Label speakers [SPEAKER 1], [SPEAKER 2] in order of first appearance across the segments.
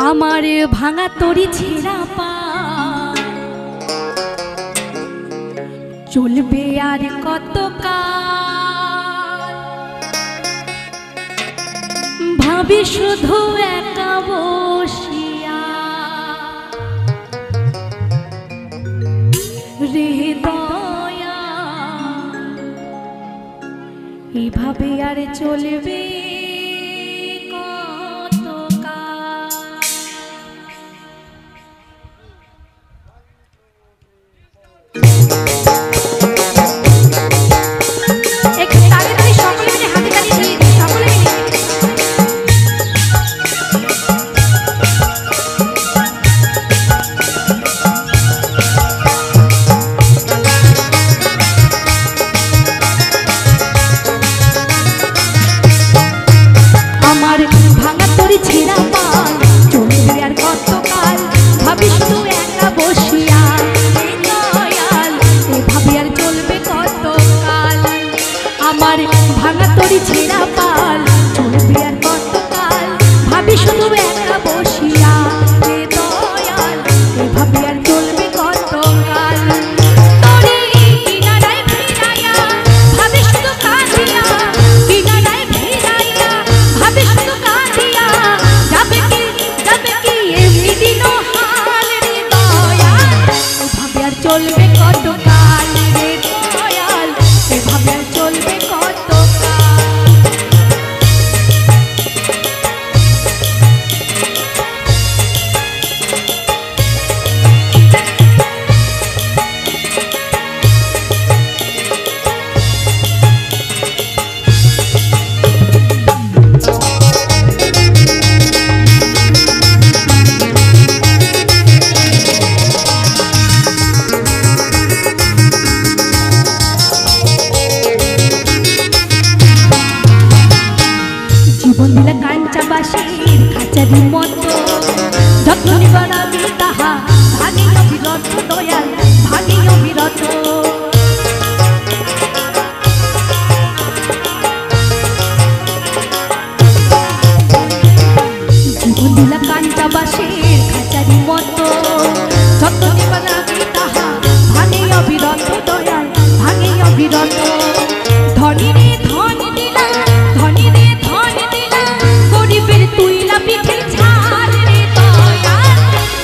[SPEAKER 1] আমার ভাঙা তরি ছেঁড়া পা চলবে আর কত কাল, ভাবি শুধু একা বসিয়া রে দয়া, এভাবে আর চলবে কত কাল। ভাঙা তরি ছেঁড়া পাল চলবে আর কতকাল, ভাবি শুধু একা বসিয়া রে দয়াল, এভাবে আর চলবে কতকাল। তরি কিনারায় ভিড়াইয়া ভাবি শুধু কাঁদিয়া, কিনারায় ভিড়াইয়া ভাবি শুধু কাঁদিয়া, যাবে কি এমনি দিন হাল রে দয়াল, এভাবে আর চলবে কতকাল রে দয়াল, এভাবে আর চলবে কাঞ্চাবাসীর খাঁচারির মতো যত্ন নিবার আমি তাহা ভাগি অবিরত দয়াল, ভাগি অবিরত। জীবন দিলা কাঞ্চাবাসীর খাঁচারির মতো যত্ন নিবার আমি তাহা ভাগি অবিরত দয়াল, ভাগি অবিরত। ধনী রে ধন দিলা, ধনী রে ধন দিলা, গরিবের তুইলা পিঠে ছাল রে দয়াল,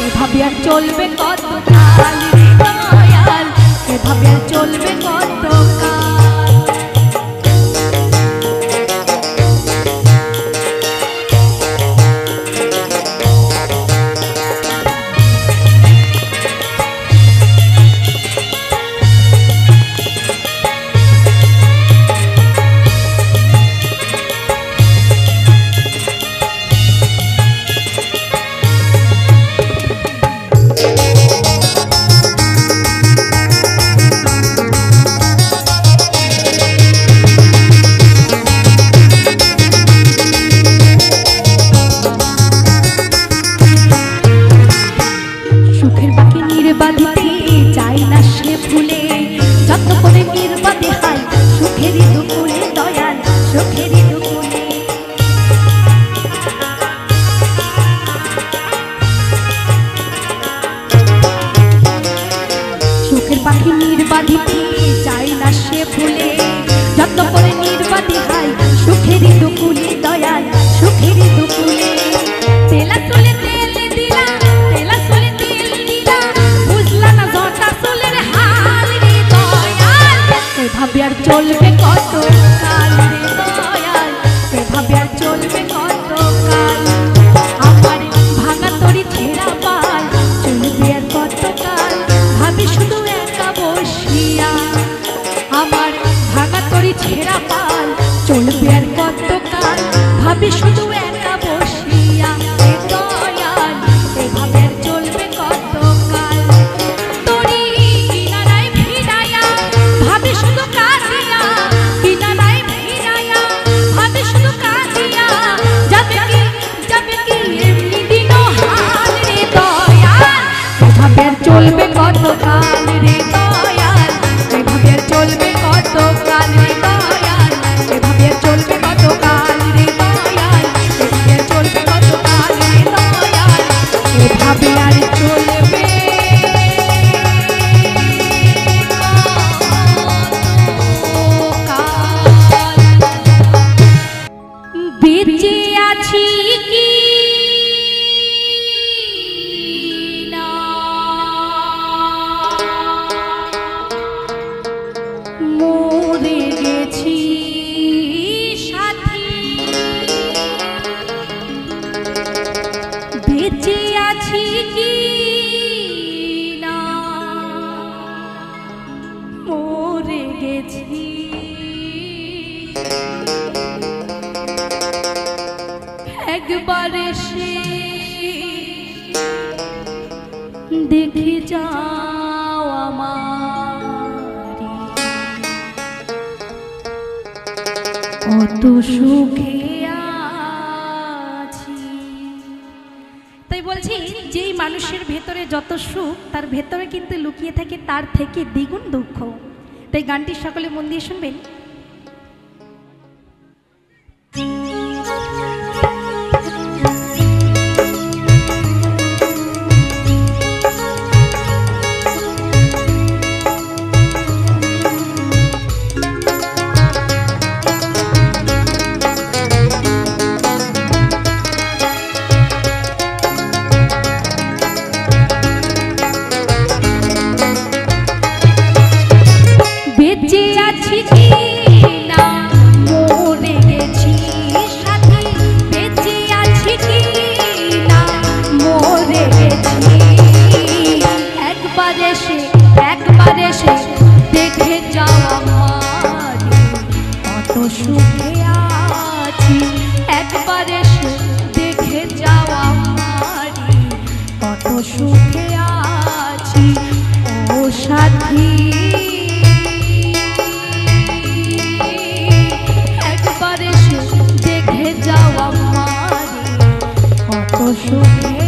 [SPEAKER 1] এভাবে আর চলবে কতকাল রে দয়াল, এভাবে আর চলবে কতকাল। পাখি নির্বাধিতে চাই না সে ফুলে, যত্ন করে নির্বাধি হাই সুখেরই দুকুলে দয়াল, সুখেরই দুকুলে। তেলা চলে তেল দিলা, তেলা চলে তেল দিলা, বুঝলা না জটা চুলের হাল রে দয়াল, এভাবে আর চলবে কত কাল রে দয়াল, এভাবে আর চলবে কত কাল। আমার ভাঙা তরি ছেঁড়া পাল চলবে আর কত কাল, ভাবি শুধু বসিয়া। আমার ভাঙা তরি ছেঁড়া পাল চলবে আর কতকাল, ভাবি শুধু একা বসিয়া রে দয়াল, এভাবে আর চলবে কতকাল। তরি কিনারায় ভিড়াইয়া ভাবি শুধু কাঁদিয়া, কিনারায় ভিড়াইয়া ভাবি শুধু কাঁদিয়া, যাবে কি এমনি দিন হাল রে দয়াল, এভাবে আর চলবে কতকাল রে দয়াল, এভাবে আর চলবে কতকাল রে দয়াল, এভাবে আর চলবে কতকাল রে দয়াল, এভাবে আর চলবে কতকাল রে দয়াল। এভাবে আর চলবে বেঁচে আছি কি না মরে গেছি সাথী বেঁচে আছি কি না মরে গেছি একবার এসে দেখে যাও আমারি কত সুখে আছি। তাই বলছি যেই মানুষের ভেতরে যত সুখ তার ভেতরে কিন্তু লুকিয়ে থাকে তার থেকে দ্বিগুণ দুঃখ। তাই গানটি সকলে মন দিয়ে শুনবেন। বেঁচে আছি কি না মরে গেছি সাথী বেঁচে আছি কি না মরে গেছি একবার এসে দেখে যাও আমারি কত সুখে আছি একবার এসে দেখে যাও আমারি কত সুখে আছি ও সাথী দেখে যাও আমারি কত সুখে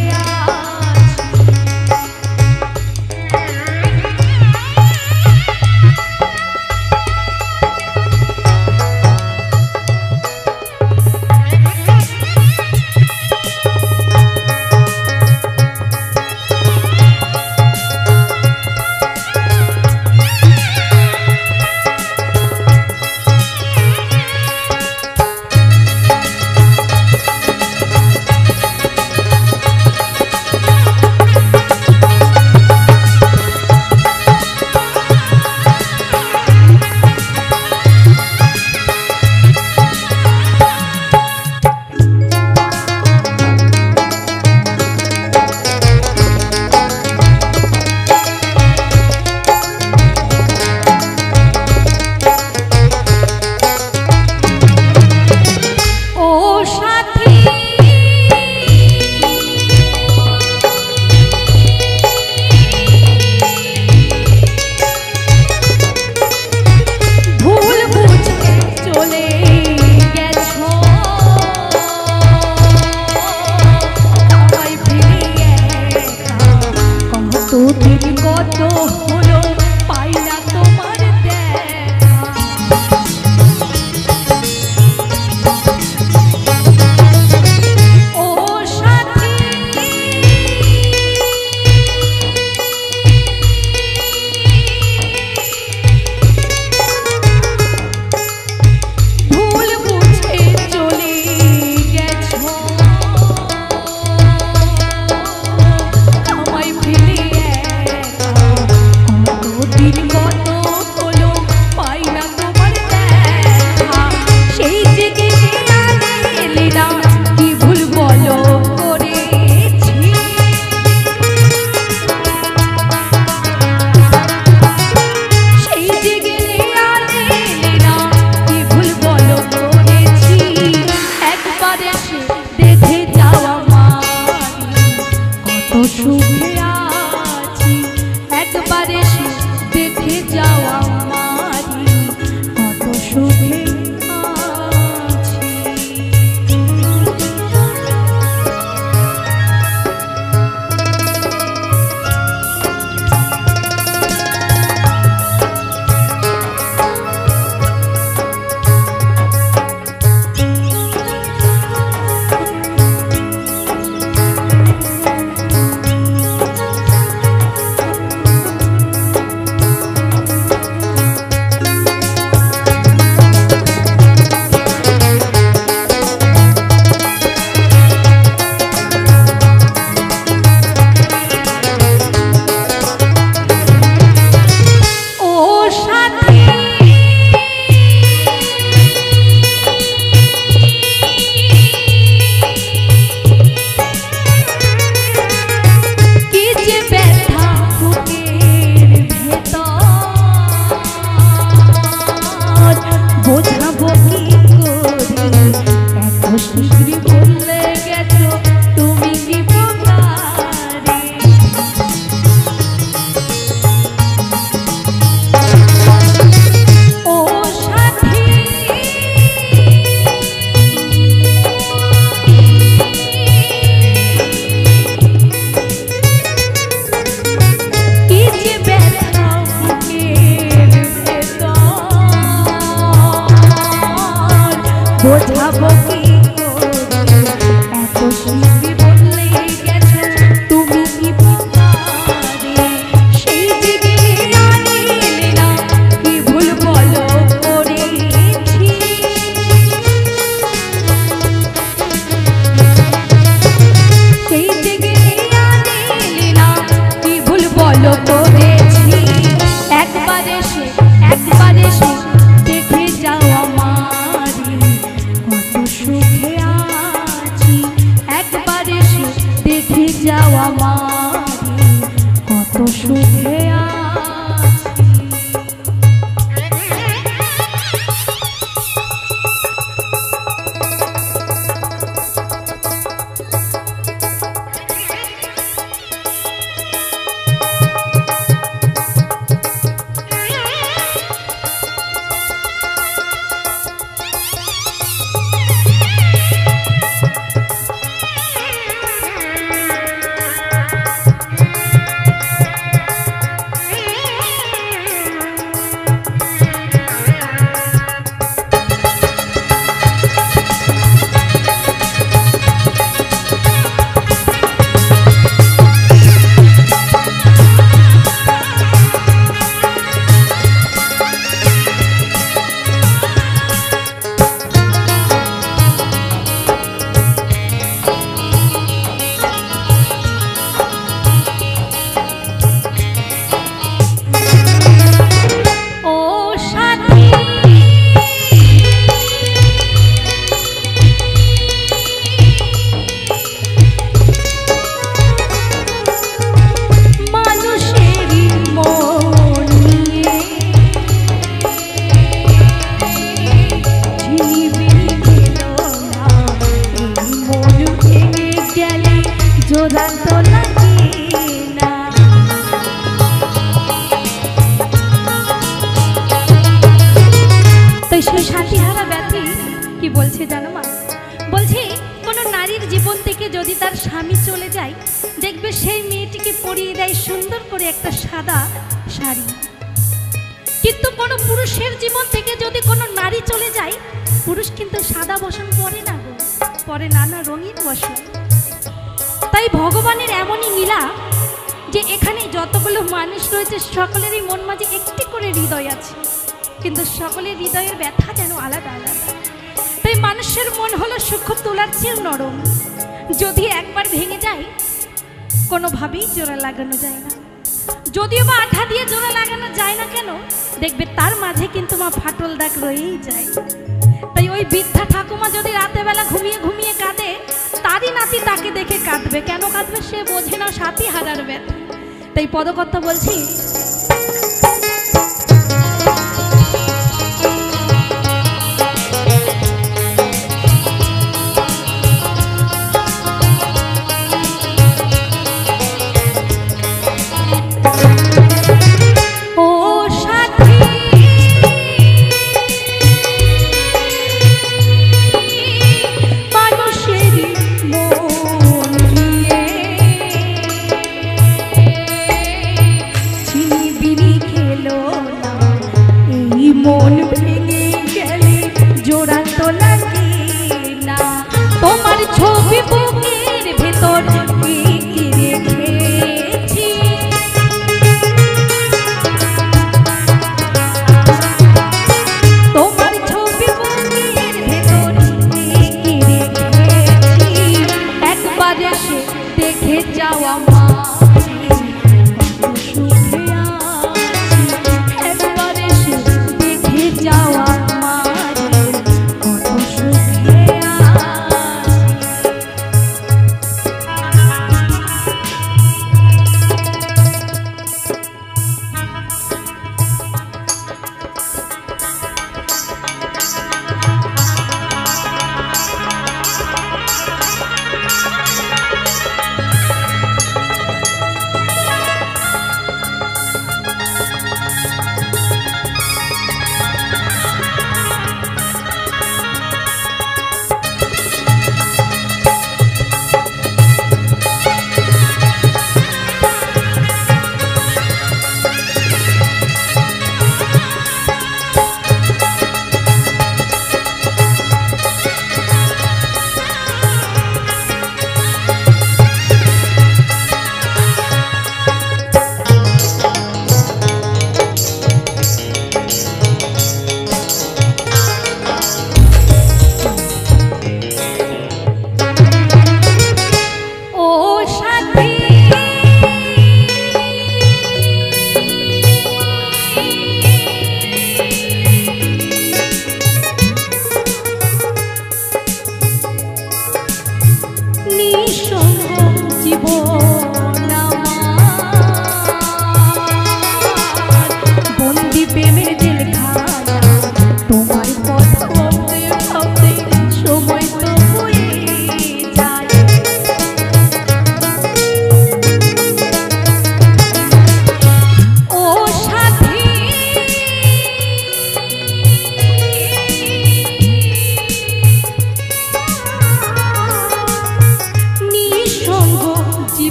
[SPEAKER 1] তার স্বামী চলে যায়, দেখবে সেই মেয়েটিকে পরিয়ে দেয় সুন্দর করে একটা সাদা শাড়ি। কিন্তু কোনো পুরুষের জীবন থেকে যদি কোনো নারী চলে যায়, পুরুষ কিন্তু সাদা বসন পরে না গো, পরে নানা রঙিন বসন। তাই ভগবানের এমনই লীলা যে এখানে যতগুলো মানুষ রয়েছে সকলেরই মন মাঝে একটি করে হৃদয় আছে, কিন্তু সকলের হৃদয়ের ব্যথা যেন আলাদা আলাদা। তাই মানুষের মন হলো সূক্ষ্ম তুলার চেয়ে নরম, যদি একবার ভেঙে যায় কোনোভাবেই জোড়া লাগানো যায় না। যদিও বা আঠা দিয়ে জোড়া লাগানো যায় না কেন, দেখবে তার মাঝে কিন্তু মা ফাটল দাগ রয়েই যায়। তাই ওই বৃদ্ধা ঠাকুমা যদি রাতের বেলা ঘুমিয়ে ঘুমিয়ে কাঁদে, তারই নাতি তাকে দেখে কাঁদবে। কেন কাঁদবে সে বোঝে না, সাথী হারার ব্যথা। তাই পদকর্তা বলছি, মন ভেঙে গেলে জোড়া তো লাগে না, তোমার ছবি বুকের ভেতর রেখেছি, তোমার ছবি বুকের ভেতর রেখেছি, একবার এসে দেখে যাওয়া মা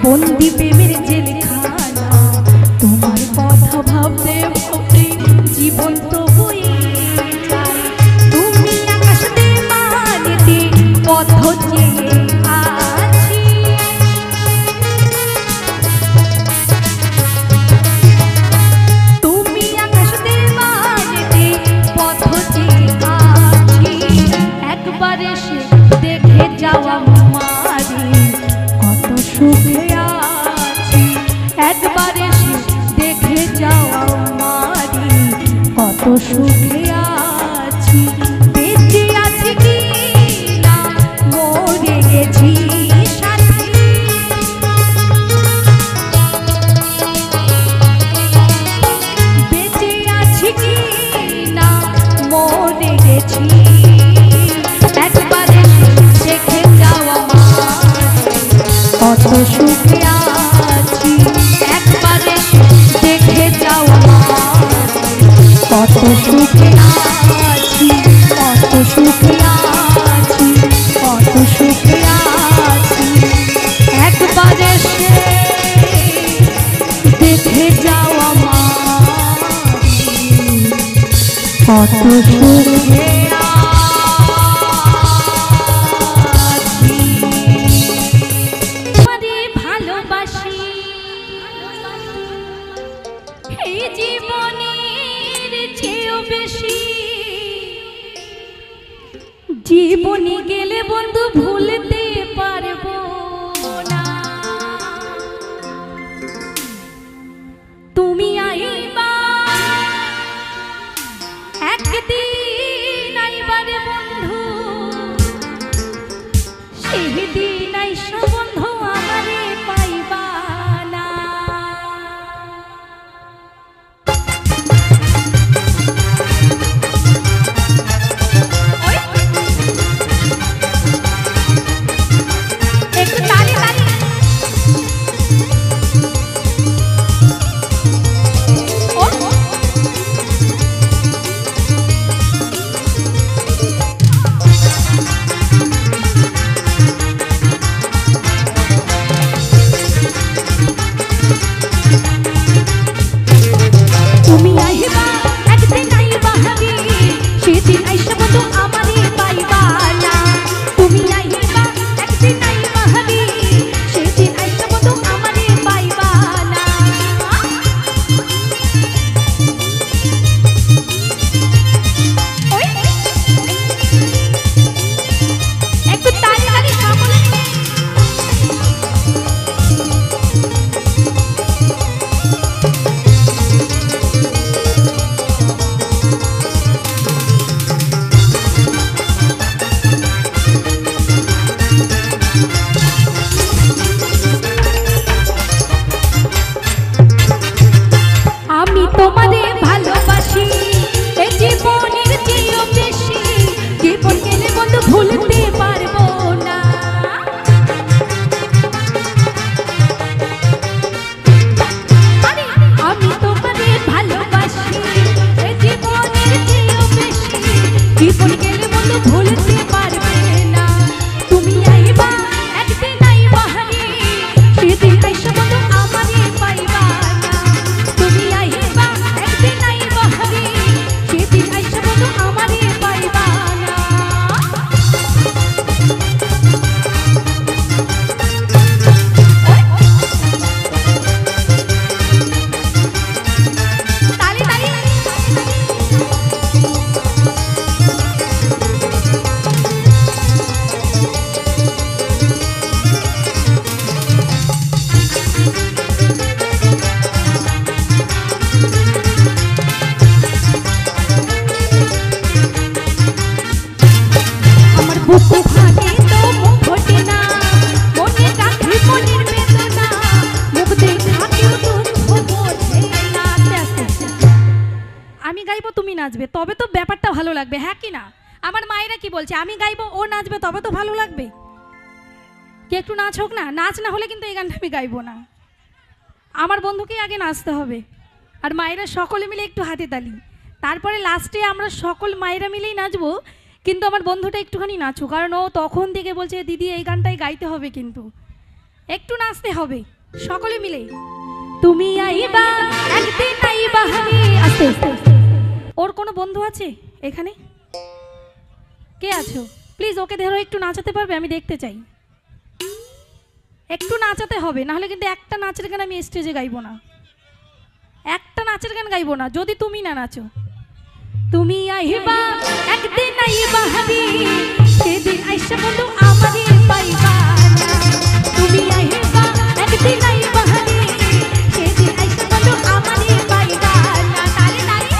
[SPEAKER 1] বন্দি প্রেমের জেলখানা, তোমার কথা ভাবতে ভাবতে জীবন তো বয়ে যায়, তুমি আকাশ দেওয়ানিতে পথ চেয়ে আছি, তুমি আকাশ দেওয়ানিতে পথ চেয়ে আছি, একবার এসে দেখে যাওয়া মারে কত সুখে সুখে আছি, কত সুখে আছি, একবার এসে দেখে যাও আমায়, কত সুখে আছি। তোমারে ভালোবাসি এই জীবনের চেয়েও বেশি, জীবনে গেলে বন্ধু ভুলতে পারবো না। তুমি আইবা একদিন, আইবারে বন্ধু, সেদিন আইসা বন্ধু আমারে পাইবা না। একটু তালি তালি। তুমি আইবা একদিন, আইবা হাবি, সেদিন আইসা বন্ধু আমারে পাইবা না। তুমি আইবা একদিন, আইবা হাবি, সেদিন আইসা বন্ধু আমারে পাইবা না। একটু তালি তালি সকলে। আমি তোমারে ভালোবাসি এই জীবনের চেয়েও বেশি, জীবন গেলে বন্ধু ভুলতে পারবো না। আমি তোমারে ভালোবাসি এই জীবনের চেয়েও বেশি, জীবন গেলে বন্ধু ভুলতে পারবে না। তুমি আইবা একদিন, আইবা হারি, সেদিন আইসা বন্ধু আমারে পাইবা না। তুমি আইবা একদিন, আইবা হারি, সেদিন আইসা বন্ধু আমারে পাইবা না। তালি তালি। আমার বুকে থাকে তো মুখ ফোটে না, মনে রাখি মনের বেদনা, মুখ দেখা কেউ দুঃখ বোঝে না। আস্তে আস্তে আমি গাইবো, তুমি নাচবে, তবে তো ব্যাপারটা ভালো লাগবে, হ্যাঁ কি না? আমার মায়েরা কি বলছে, আমি গাইবো ও নাচবে তবে তো ভালো লাগবে। কি একটু নাচ হোক না? নাচ না হলে কিন্তু এই গানটা আমি গাইবো না। আমার বন্ধুকেই আগে নাচতে হবে, আর মায়েরা সকলে মিলে একটু হাতে তালি, তারপরে লাস্টে আমরা সকল মায়েরা মিলেই নাচবো। কিন্তু আমার বন্ধুটা একটুখানি নাচুক, কারণ ও তখন থেকে বলছে দিদি এই গানটাই গাইতে হবে, কিন্তু একটু নাচতে হবে সকলে মিলে। তুমি আইবা একদিন, আইবা হারি। আস্তে আস্তে। ওর কোনো বন্ধু আছে এখানে? কে আছো? প্লিজ ওকে ধরো, একটু নাচাতে পারবে? আমি দেখতে চাই। একটু নাচাতে হবে, নাহলে কিন্তু একটা নাচের গান আমি স্টেজে গাইবো না, একটা নাচের গান গাইবো না যদি তুমি না নাচো। তুমি আইবা একদিন, আইবা হারি, সেদিন আইসা বন্ধু আমারে পাইবা না। তুমি আইবা একদিন, আইবা হারি, সেদিন আইসা বন্ধু আমারে পাইবা না। তালি তালি।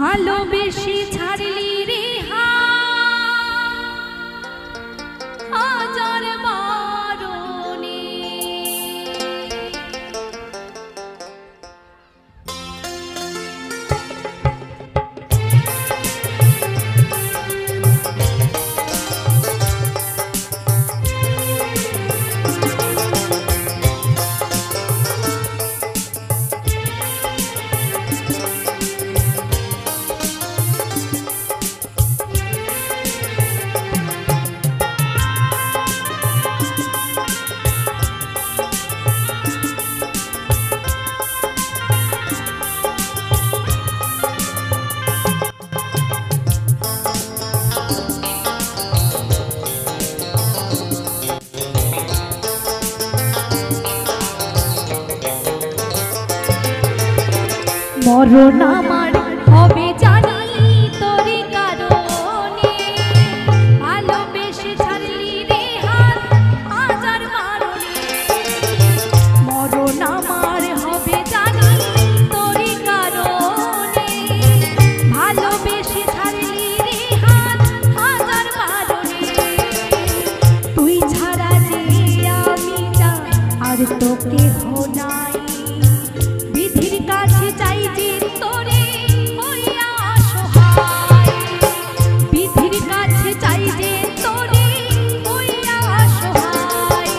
[SPEAKER 1] ভালোবেসে ছাড়লি রে হাজার বারণে মরণ আমার হবে জানি তোরে কারণে ভালোবেসে ছাড়লি রে হাজার বারণে মরণ আমার হবে জানি তোরে কারণে ভালোবেসে ছাড়লি রে হাজার বারণে তুই ছাড়া যে আমি যা আর তোকে নাই বিধির কাছে চাই যে তোরে হইয়া অসহায় বিধির কাছে চাই যে তোরে হইয়া অসহায়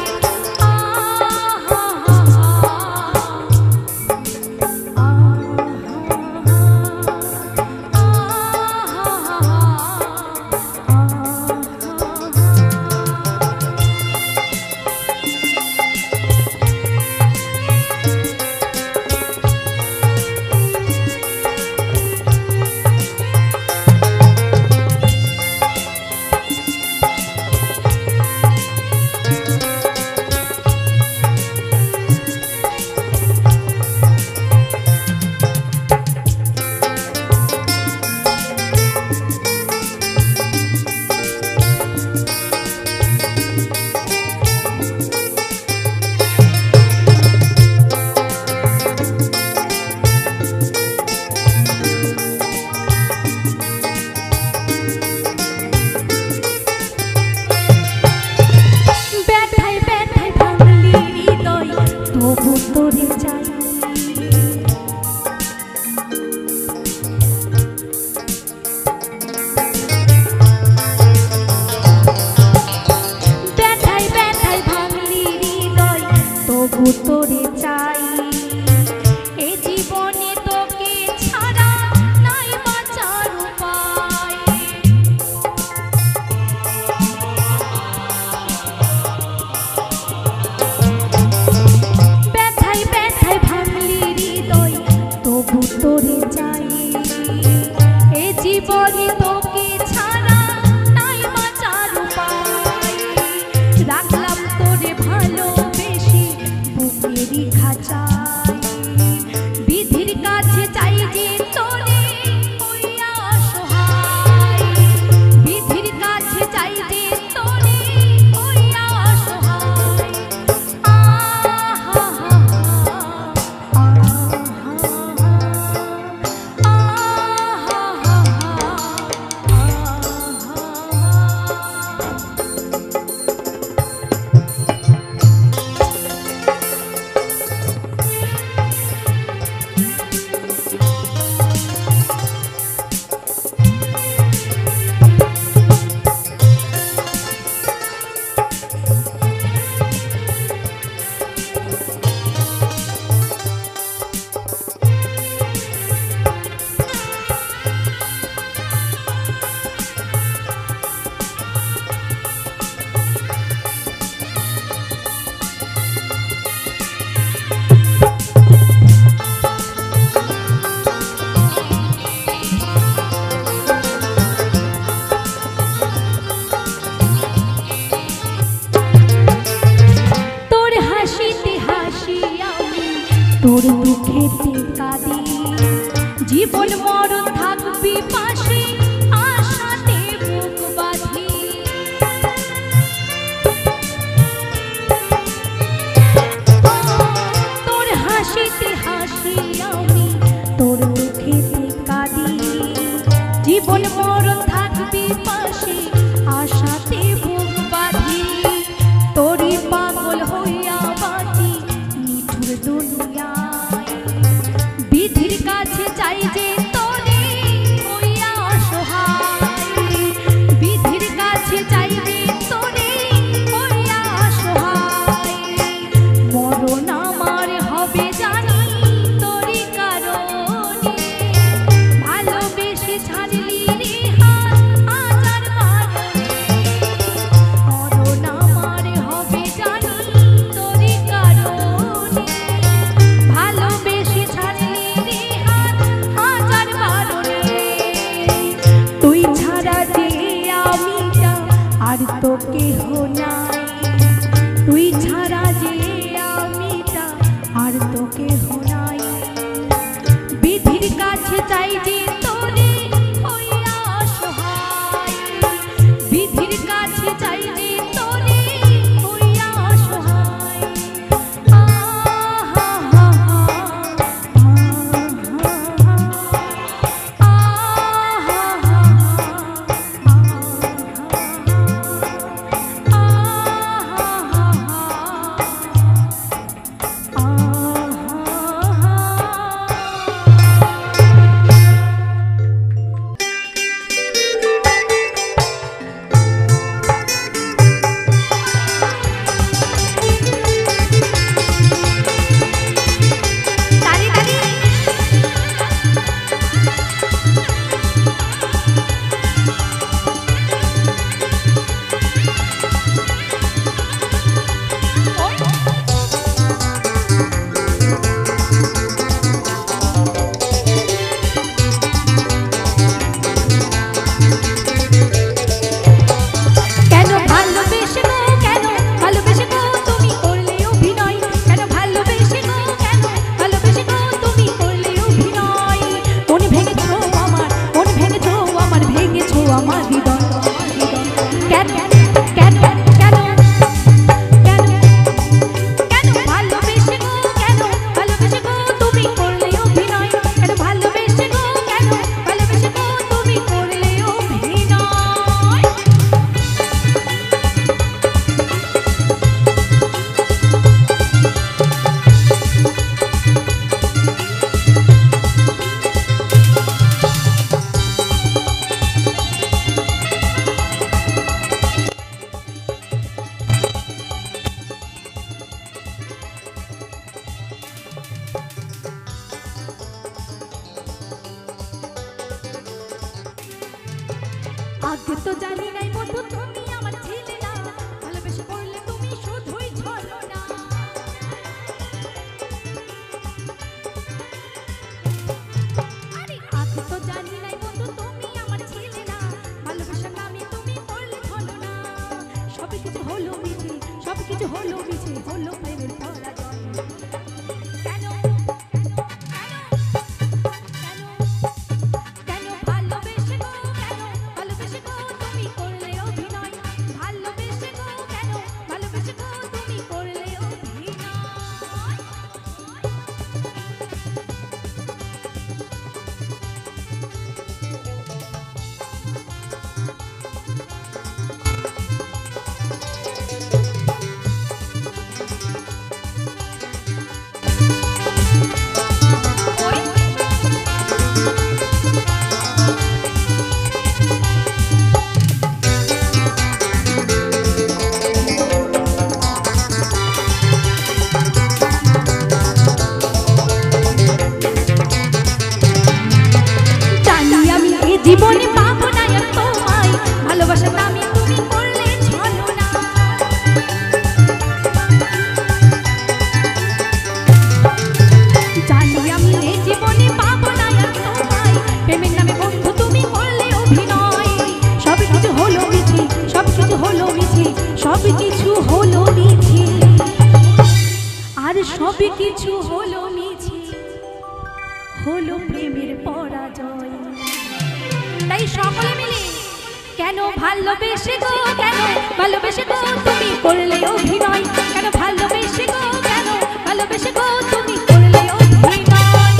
[SPEAKER 1] তোরে চাই এ জীবনে তোকে ছাড়া নাই বাঁচার উপায় ব্যথায় ব্যথায় ভাঙলি হৃদয় তবু তোরে চাই এ জীবনে তোকে ছাড়া নাই বাঁচার উপায় রাখলাম তোরে ভালোবেসে বুকেরই খাঁচায় বিধির কাছে চাই যে তোরে হইয়া অসহায় বিধির কাছে চাই যে তোরে হইয়া অসহায় তোর দুঃখেতে কাঁদি জীবন মরণ থাকবি পাশে আশাতে বুক বাঁধি তোর হাসিতে হাসি আমি তোর দুঃখেতে কাঁদি জীবন মরণ থাকবি পাশে আশাতে বুক বাঁধি তোরি পাগল হইয়া বাঁচি নিঠুর দুনিয়ায় বিধির কাছে চাই যে তোরে হইয়া অসহায় বিধির কাছে চাই যে তোরে হইয়া অসহায় মরণ আমার হবে জানি তোরি কারণে ভালোবেসে ছাড়লি রে হাত আজার বারণে মরণ আমার হবে জানি তোরি কারণে ভালোবেসে ছাড়লি রে হাত আজার বারণে তুই ছাড়া যে আমিটা আর তো কেহ নাই তুই ছাড়া যে আমিটা আর তো কেহ নাই বিধির কাছে চাই যে তোরে হইয়া অসহায় বিধির কাছে চাই যে তোরে হইয়া অসহায় আহা হা আগে তো জানি নাই বন্ধু তুমি আমার ছিলে না ভালোবেসে পড়লে তুমি শুধুই ছলনা আরে আগে তো জানি নাই বন্ধু তুমি আমার ছিলে না ভালোবাসার নামে তুমি পড়লে ছলনা সবকিছু হলো মিছে সবকিছু হলো মিছে হলো প্রেমের পরাজয় কেন জীবনে পাবো না আর তোমায় ভালোবাসার নামে তুমি করলে ছলনা জানি আমি এই জীবনে পাবো না আর তোমায় প্রেমের নামে বন্ধু তুমি করলে অভিনয় সবকিছু হলো মিছে সবকিছু হলো মিছে সবকিছু হলো মিছে আর সবকিছু হলো মিছে হলো প্রেমের পরাজয় তাই সকলে মিলে কেন ভালোবেসে গো কেন ভালোবেসে গো তুমি করলে অভিনয় কেন ভালোবেসে গো কেন ভালোবেসে গো তুমি করলে অভিনয়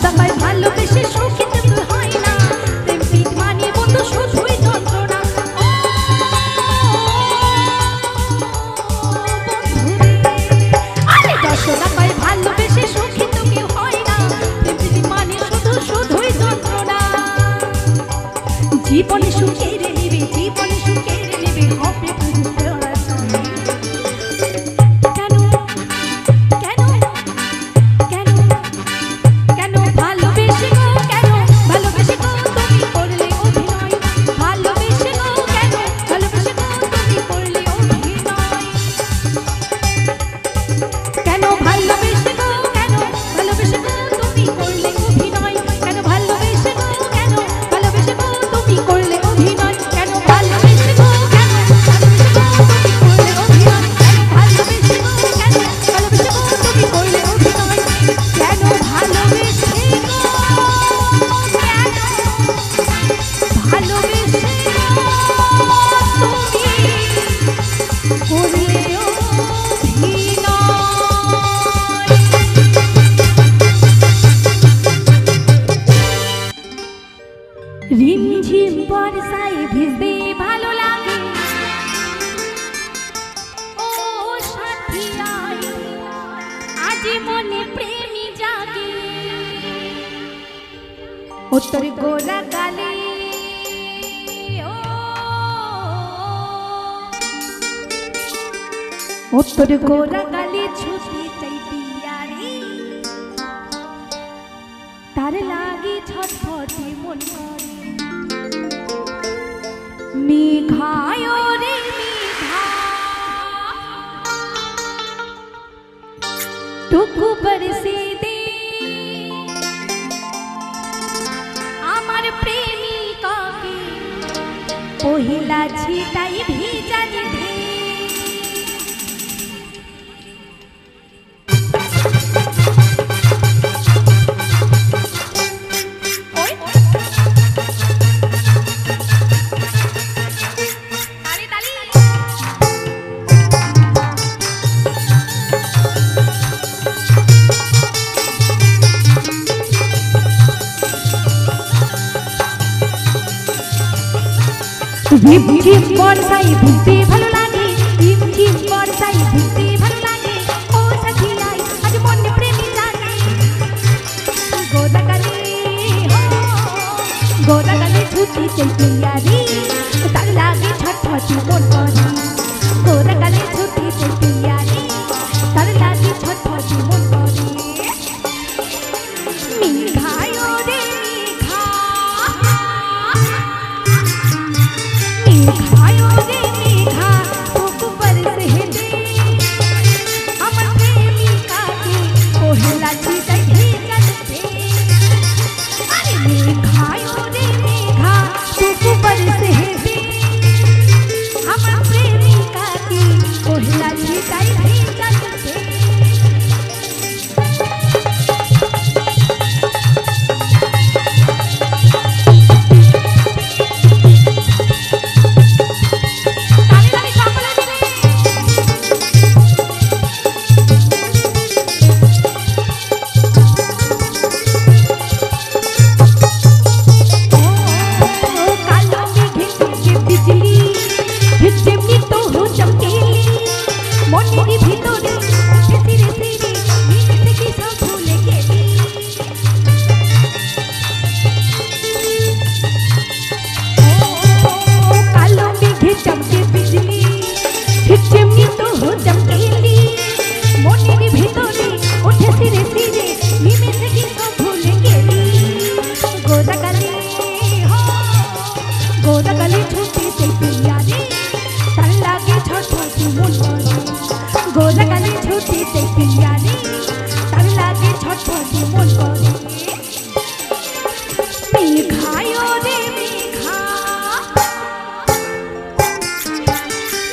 [SPEAKER 1] যশোদা কয় ভালোবেসে সুখী তো তুই হয় না, প্রেম প্রীত মানে বন্ধু শুধুই যন্ত্রণা। আরে যশোদা কয় ভালোবেসে সুখী তো কেউ হয় না, প্রেম প্রীত মানে শুধুই যন্ত্রণা। জীবনে সুখের নেবে, জীবনে সুখের নেবে হবে রিমঝিম বর্ষায় ভিজতে ভালো লাগে, ও সাথী আয় আজ মনে প্রেমী জাগে। ও তোর গোরা গালে ও তোর গোরা গালে ছুটি চাই পিয়ারে, তার লাগে ছটফটে মন করে। মেঘায় রে মেঘা টুকু বরসে দে, আমার প্রেমিকাকে পহিলা ছিটাই ভিজা দে। রিমঝিম বর্ষায় ভিজতে ভালো লাগে, রিমঝিম বর্ষায় ভিজতে ভালো লাগে, ও সাথী আয় আজ মনে প্রেমী জাগে। গোরা গালে গোরা গালে ছুটি চাই পিয়ারে, তার লাগে ছটফটে মন করে। গোরা গালে ছুটি চাই পিয়ারে, তার লাগে ছটফটে মন করে। মেঘায় রে মেঘা মেঘায় রে মেঘা টুকু বরসে দে, আমার প্রেমিকাকে পহিলা ছিটাই ভিজা দে। আরে মেঘায় রে মেঘা টুকু বরসে দে, আমার প্রেমিকাকে পহিলা ছিটাই ভিজা দে। গোরা গালে ছুটি চাই পিয়ারে, তার লাগে ছটফটে মন করে। মেঘায় রে মেঘা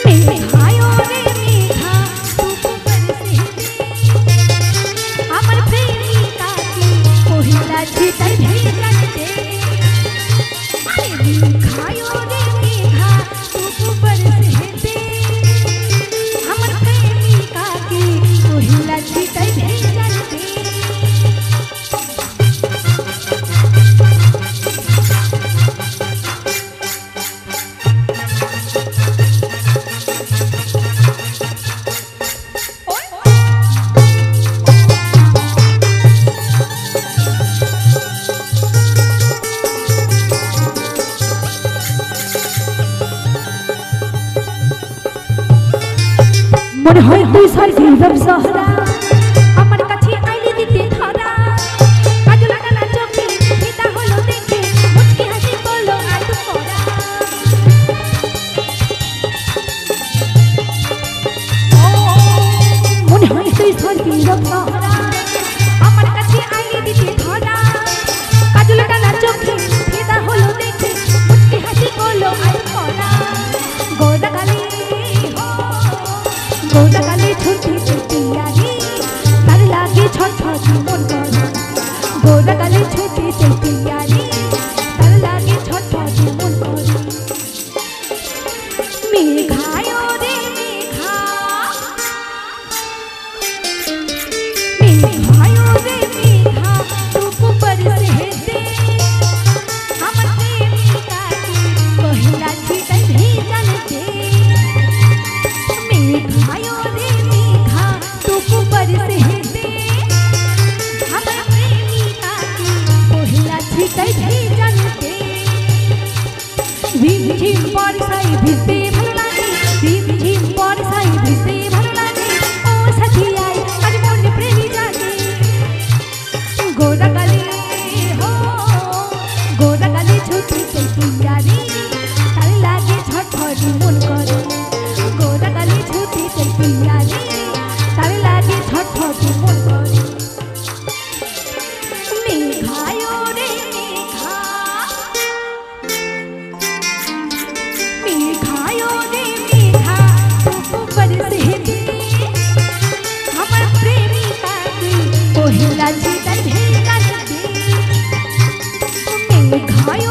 [SPEAKER 1] মেঘায় রে মেঘা টুকু বরসে দে, আমার প্রেমিকাকে পহিলা ছিটাই ভিজা দে। আরে মেঘায় রে মেঘা টুকু বরসে দে, আমার প্রেমিকাকে পহিলা ছিটাই ভিজা দে। মনে হয় তুই স্বর্গের ব্যবসাহারা আমার কাছে আইলে দিতে ধরা কাজল কানা চোখে ফিদা হলো দেখে মুচকি হাসি বলল আলু করা মনে হয় তুই স্বর্গের ব্যবসাহারা আমার কাছে আইলে দিতে ধরা কাজল কানা চোখে ফিদা হলো দেখে মুচকি হাসি বলল আলু করা গোদা গালি গোদা গালি ছুটি ছুটি আগে তার লাগে ছটফট মন করে গোদা গালি ছুটি ছুটি আগে তার লাগে ছটফট মন করে মেঘায় রে মেঘা मेघाय रे मेघा धूप बरसेते हमर प्रेमिका की कहला छिटै भेजनते मेघाय रे मेघा धूप बरसेते हमर प्रेमिका की कहला छिटै भेजनते झिमझिम बरसाई भिजते ভালো লাগে ঝিমঝিম বরসাই भिजते ভালো লাগে ও সাথী আয় আজ মনে প্রেমী জাগে গোদা গালি हो গোদা গালি ছুটি ছুটি यारी তার লাগে ছটফট মন করে গোদা গালি ছুটি ছুটি यारी তার লাগে ছটফট মন করে মেঘায় রে মেঘা मेघाय रे मेघा धूप बरसेते हमर प्रेमिका की कहला छिटै भेजनते मेघाय